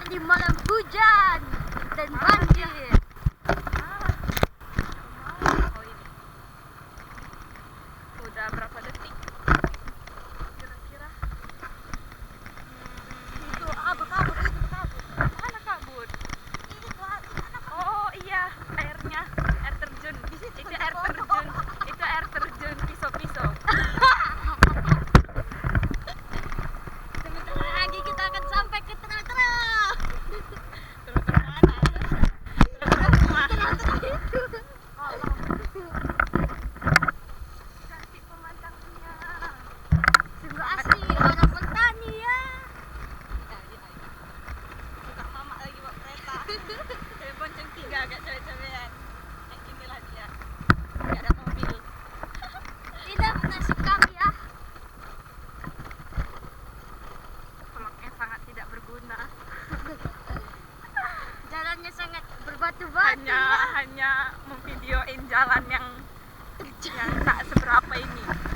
di malam hujan dan banjir. Oh ini. Udah berapa detik? Kira-kira. Itu kabur itu kabur. Mana kabut? Ini tuh Oh iya, airnya, air terjun. Itu air terjun. Itu air terjun pisau-pisau. sebentar lagi kita akan sampai ke Tera-Tera. Terus mana? Terus mana? Itu. Cantik pemandangannya. Sungguh asli orang petani ya. Buka mama lagi bawa kereta. Bonceng 3 agak cewek-cewekan. Kayak inilah dia. Gak ada mobil. Tidak nasib kami ya. Velognya sangat tidak berguna. Jalannya sangat berbatu-batu ya. Hanya memvideoin jalan yang tak seberapa ini.